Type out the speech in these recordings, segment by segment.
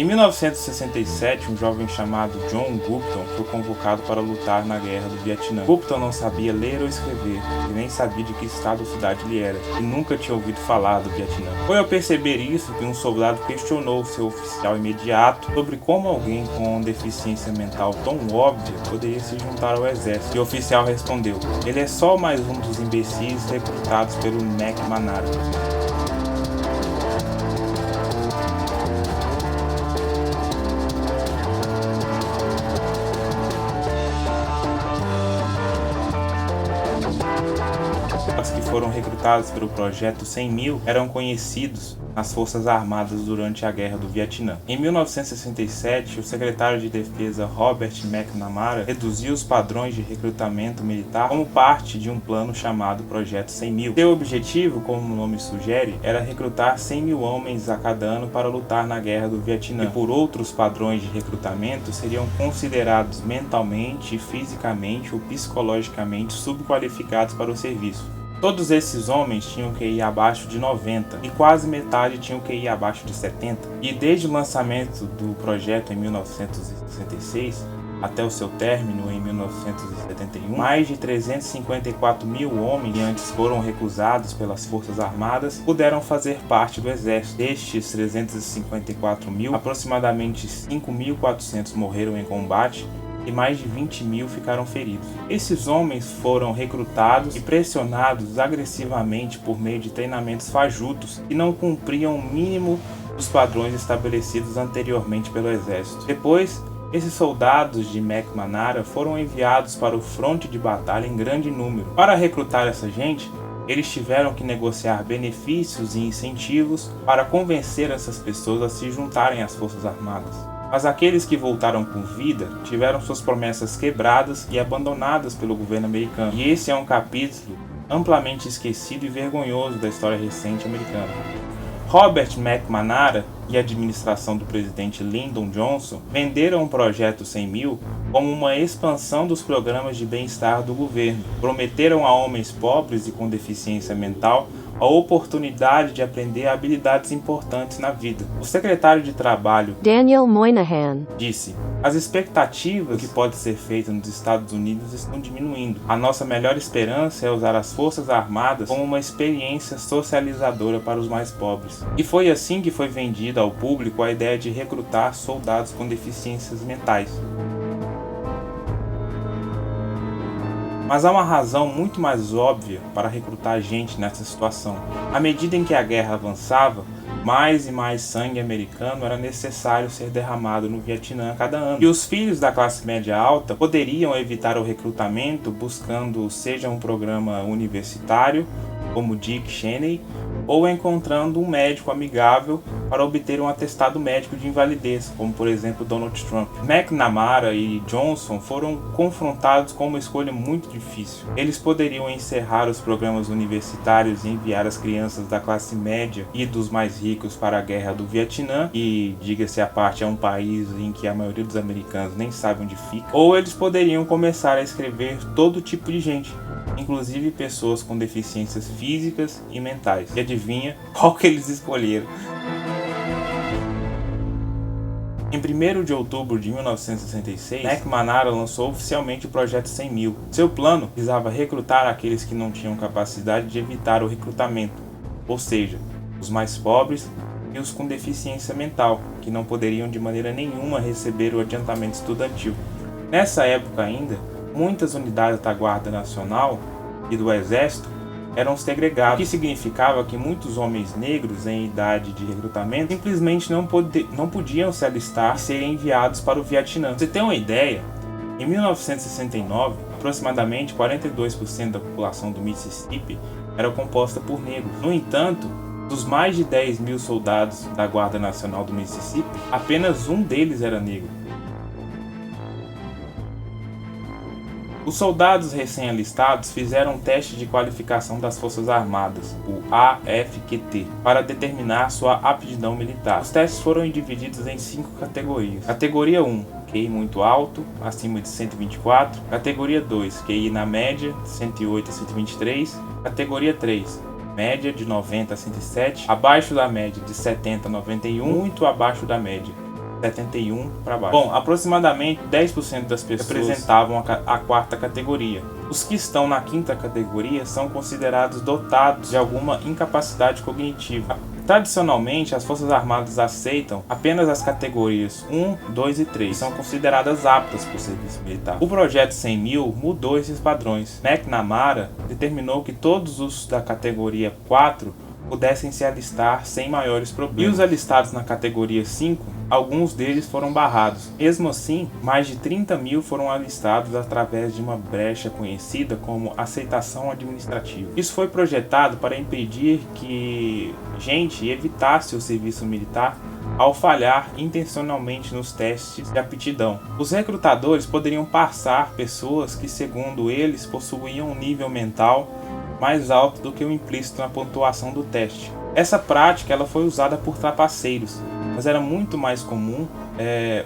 Em 1967, um jovem chamado John Gupton foi convocado para lutar na Guerra do Vietnã. Gupton não sabia ler ou escrever, e nem sabia de que estado ou cidade ele era, e nunca tinha ouvido falar do Vietnã. Foi ao perceber isso que um soldado questionou seu oficial imediato sobre como alguém com deficiência mental tão óbvia poderia se juntar ao exército. E o oficial respondeu: ele é só mais um dos imbecis recrutados pelo McNamara. Os que foram recrutados pelo Projeto 100.000 eram conhecidos nas Forças Armadas durante a Guerra do Vietnã. Em 1967, o secretário de Defesa Robert McNamara reduziu os padrões de recrutamento militar como parte de um plano chamado Projeto 100.000. Seu objetivo, como o nome sugere, era recrutar 100.000 homens a cada ano para lutar na Guerra do Vietnã, e por outros padrões de recrutamento seriam considerados mentalmente, fisicamente ou psicologicamente subqualificados para o serviço. Todos esses homens tinham QI abaixo de 90 e quase metade tinham QI abaixo de 70. E desde o lançamento do projeto em 1966 até o seu término em 1971, mais de 354 mil homens que antes foram recusados pelas Forças Armadas puderam fazer parte do Exército. Destes 354 mil, aproximadamente 5.400 morreram em combate e mais de 20 mil ficaram feridos. Esses homens foram recrutados e pressionados agressivamente por meio de treinamentos fajutos que não cumpriam o mínimo dos padrões estabelecidos anteriormente pelo exército. Depois, esses soldados de McNamara foram enviados para o fronte de batalha em grande número. Para recrutar essa gente, eles tiveram que negociar benefícios e incentivos para convencer essas pessoas a se juntarem às Forças Armadas. Mas aqueles que voltaram com vida tiveram suas promessas quebradas e abandonadas pelo governo americano. E esse é um capítulo amplamente esquecido e vergonhoso da história recente americana. Robert McNamara e a administração do presidente Lyndon Johnson venderam o Projeto 100.000 como uma expansão dos programas de bem-estar do governo. Prometeram a homens pobres e com deficiência mental a oportunidade de aprender habilidades importantes na vida. O secretário de Trabalho, Daniel Moynihan, disse: as expectativas que pode ser feito nos Estados Unidos estão diminuindo. A nossa melhor esperança é usar as Forças Armadas como uma experiência socializadora para os mais pobres. E foi assim que foi vendida ao público a ideia de recrutar soldados com deficiências mentais. Mas há uma razão muito mais óbvia para recrutar gente nessa situação. À medida em que a guerra avançava, mais e mais sangue americano era necessário ser derramado no Vietnã a cada ano. E os filhos da classe média alta poderiam evitar o recrutamento buscando seja um programa universitário, como Dick Cheney, ou encontrando um médico amigável para obter um atestado médico de invalidez, como por exemplo Donald Trump. McNamara e Johnson foram confrontados com uma escolha muito difícil. Eles poderiam encerrar os programas universitários e enviar as crianças da classe média e dos mais ricos para a Guerra do Vietnã, e, diga-se à parte, é um país em que a maioria dos americanos nem sabe onde fica, ou eles poderiam começar a escrever todo tipo de gente, inclusive pessoas com deficiências físicas e mentais. E adivinha qual que eles escolheram? Em 1º de outubro de 1966, McNamara lançou oficialmente o Projeto 100.000. Seu plano visava recrutar aqueles que não tinham capacidade de evitar o recrutamento, ou seja, os mais pobres e os com deficiência mental, que não poderiam de maneira nenhuma receber o adiantamento estudantil. Nessa época ainda, muitas unidades da Guarda Nacional e do Exército eram segregadas, o que significava que muitos homens negros em idade de recrutamento simplesmente não podiam se alistar e serem enviados para o Vietnã. Pra você ter uma ideia, em 1969, aproximadamente 42% da população do Mississippi era composta por negros. No entanto, dos mais de 10 mil soldados da Guarda Nacional do Mississippi, apenas um deles era negro. Os soldados recém-alistados fizeram um teste de qualificação das Forças Armadas, o AFQT, para determinar sua aptidão militar. Os testes foram divididos em 5 categorias. Categoria 1, QI muito alto, acima de 124. Categoria 2, QI na média, de 108 a 123. Categoria 3, média de 90 a 107. Abaixo da média, de 70 a 91. Muito abaixo da média, 71 para baixo. Bom, aproximadamente 10% das pessoas representavam a quarta categoria. Os que estão na quinta categoria são considerados dotados de alguma incapacidade cognitiva. Tradicionalmente, as Forças Armadas aceitam apenas as categorias 1, 2 e 3, que são consideradas aptas para o serviço militar. O Projeto 100.000 mudou esses padrões. McNamara determinou que todos os da categoria 4 pudessem se alistar sem maiores problemas. E os alistados na categoria 5, alguns deles foram barrados. Mesmo assim, mais de 30.000 foram alistados através de uma brecha conhecida como aceitação administrativa. Isso foi projetado para impedir que gente evitasse o serviço militar ao falhar intencionalmente nos testes de aptidão. Os recrutadores poderiam passar pessoas que, segundo eles, possuíam um nível mental mais alto do que o implícito na pontuação do teste. Essa prática ela foi usada por trapaceiros, mas era muito mais comum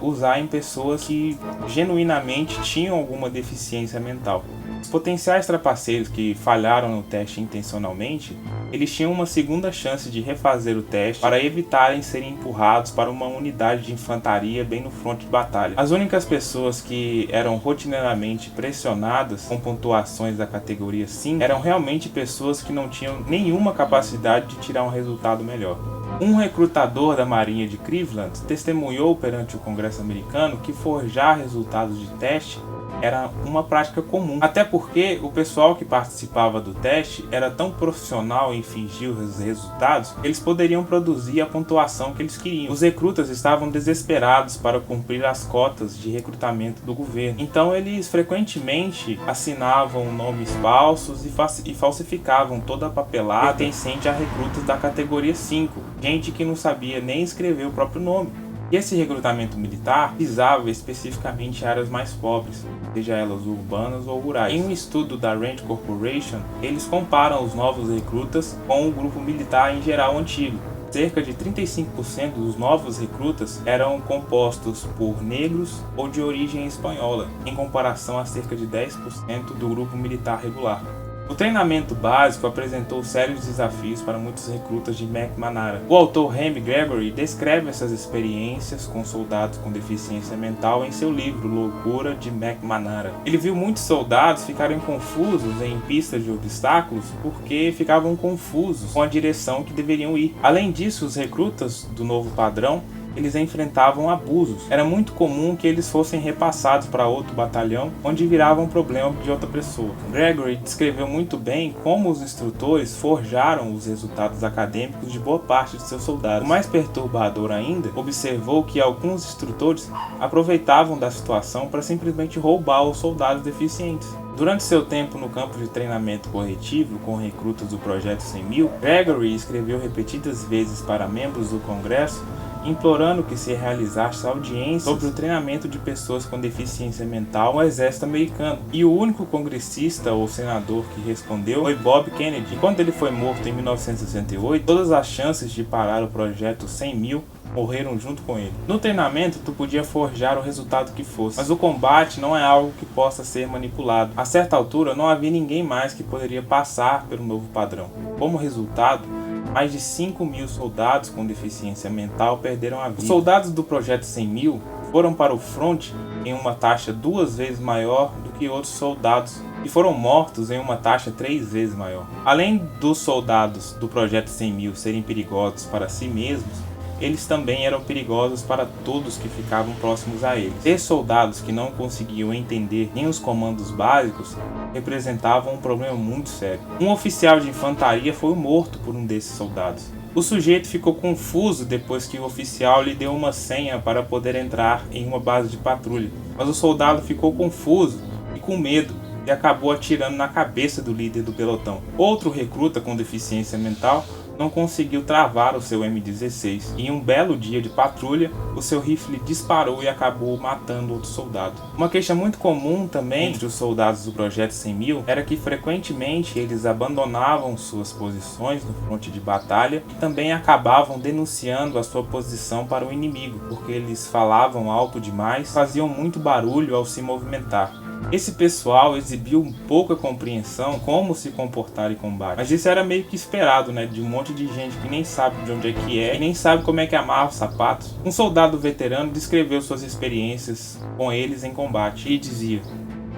usar em pessoas que genuinamente tinham alguma deficiência mental. Os potenciais trapaceiros que falharam no teste intencionalmente, eles tinham uma segunda chance de refazer o teste para evitarem serem empurrados para uma unidade de infantaria bem no fronte de batalha. As únicas pessoas que eram rotineiramente pressionadas com pontuações da categoria 5 eram realmente pessoas que não tinham nenhuma capacidade de tirar um resultado melhor. Um recrutador da Marinha de Cleveland testemunhou perante o Congresso americano que forjar resultados de teste era uma prática comum, até porque o pessoal que participava do teste era tão profissional em fingir os resultados que eles poderiam produzir a pontuação que eles queriam. Os recrutas estavam desesperados para cumprir as cotas de recrutamento do governo, então eles frequentemente assinavam nomes falsos e falsificavam toda a papelada pertencente a recrutas da categoria 5, gente que não sabia nem escrever o próprio nome. E esse recrutamento militar visava especificamente áreas mais pobres, seja elas urbanas ou rurais. Em um estudo da Rand Corporation, eles comparam os novos recrutas com o grupo militar em geral antigo. Cerca de 35% dos novos recrutas eram compostos por negros ou de origem espanhola, em comparação a cerca de 10% do grupo militar regular. O treinamento básico apresentou sérios desafios para muitos recrutas de McNamara. O autor Remy Gregory descreve essas experiências com soldados com deficiência mental em seu livro Loucura de McNamara. Ele viu muitos soldados ficarem confusos em pistas de obstáculos porque ficavam confusos com a direção que deveriam ir. Além disso, os recrutas do novo padrão eles enfrentavam abusos. Era muito comum que eles fossem repassados para outro batalhão, onde viravam um problema de outra pessoa. Gregory descreveu muito bem como os instrutores forjaram os resultados acadêmicos de boa parte de seus soldados. O mais perturbador ainda, observou que alguns instrutores aproveitavam da situação para simplesmente roubar os soldados deficientes. Durante seu tempo no campo de treinamento corretivo com recrutas do Projeto 100.000, Gregory escreveu repetidas vezes para membros do Congresso implorando que se realizasse audiências sobre o treinamento de pessoas com deficiência mental no exército americano. E o único congressista ou senador que respondeu foi Bob Kennedy. E quando ele foi morto em 1968, todas as chances de parar o Projeto 100.000 morreram junto com ele. No treinamento, tu podia forjar o resultado que fosse, mas o combate não é algo que possa ser manipulado. A certa altura, não havia ninguém mais que poderia passar pelo novo padrão. Como resultado, mais de 5.000 soldados com deficiência mental perderam a vida. Os soldados do Projeto 100.000 foram para o fronte em uma taxa 2 vezes maior do que outros soldados e foram mortos em uma taxa 3 vezes maior. Além dos soldados do Projeto 100.000 serem perigosos para si mesmos, eles também eram perigosos para todos que ficavam próximos a eles. Esses soldados que não conseguiam entender nem os comandos básicos representavam um problema muito sério. Um oficial de infantaria foi morto por um desses soldados. O sujeito ficou confuso depois que o oficial lhe deu uma senha para poder entrar em uma base de patrulha, mas o soldado ficou confuso e com medo e acabou atirando na cabeça do líder do pelotão. Outro recruta com deficiência mental não conseguiu travar o seu M16 e em um belo dia de patrulha, o seu rifle disparou e acabou matando outro soldado. Uma queixa muito comum também entre os soldados do Projeto 100.000 era que frequentemente eles abandonavam suas posições no fronte de batalha e também acabavam denunciando a sua posição para o inimigo, porque eles falavam alto demais, faziam muito barulho ao se movimentar. Esse pessoal exibiu pouca compreensão como se comportar em combate, mas isso era meio que esperado, né, de um monte de gente que nem sabe de onde é e nem sabe como é que amarra os sapatos. Um soldado veterano descreveu suas experiências com eles em combate e dizia: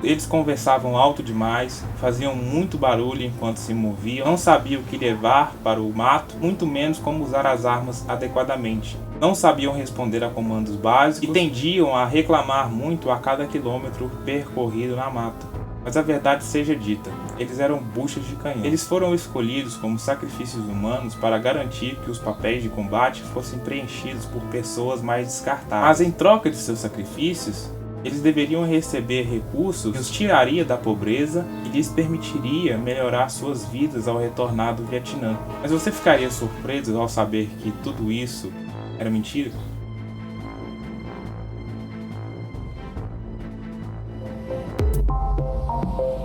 eles conversavam alto demais, faziam muito barulho enquanto se moviam, não sabiam o que levar para o mato, muito menos como usar as armas adequadamente. Não sabiam responder a comandos básicos e tendiam a reclamar muito a cada quilômetro percorrido na mata. Mas a verdade seja dita, eles eram buchas de canhão. Eles foram escolhidos como sacrifícios humanos para garantir que os papéis de combate fossem preenchidos por pessoas mais descartáveis. Mas em troca de seus sacrifícios, eles deveriam receber recursos que os tiraria da pobreza e lhes permitiria melhorar suas vidas ao retornar do Vietnã. Mas você ficaria surpreso ao saber que tudo isso era mentira?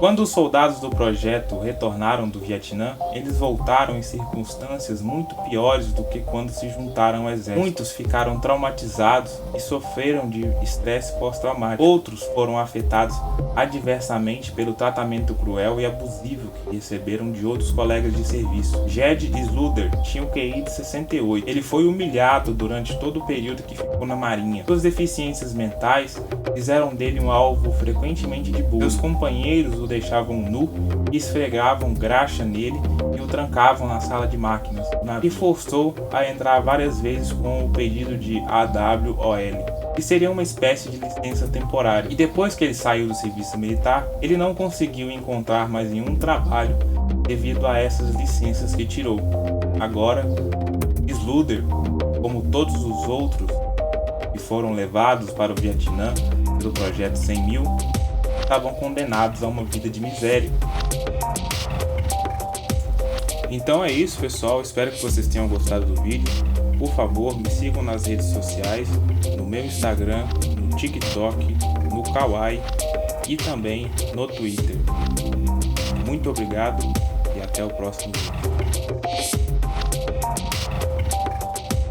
Quando os soldados do projeto retornaram do Vietnã, eles voltaram em circunstâncias muito piores do que quando se juntaram ao exército. Muitos ficaram traumatizados e sofreram de estresse pós-traumático. Outros foram afetados adversamente pelo tratamento cruel e abusivo que receberam de outros colegas de serviço. Jed Sluder tinha o QI de 68. Ele foi humilhado durante todo o período que ficou na marinha. Suas deficiências mentais fizeram dele um alvo frequentemente de bullying. Seus companheiros o deixavam nu, esfregavam graxa nele e o trancavam na sala de máquinas. E forçou a entrar várias vezes com o pedido de AWOL, que seria uma espécie de licença temporária. E depois que ele saiu do serviço militar, ele não conseguiu encontrar mais nenhum trabalho devido a essas licenças que tirou. Agora, Sluder, como todos os outros que foram levados para o Vietnã pelo Projeto 100.000, estavam condenados a uma vida de miséria. Então é isso, pessoal, espero que vocês tenham gostado do vídeo. Por favor, me sigam nas redes sociais, no meu Instagram, no TikTok, no Kawaii e também no Twitter. Muito obrigado e até o próximo vídeo.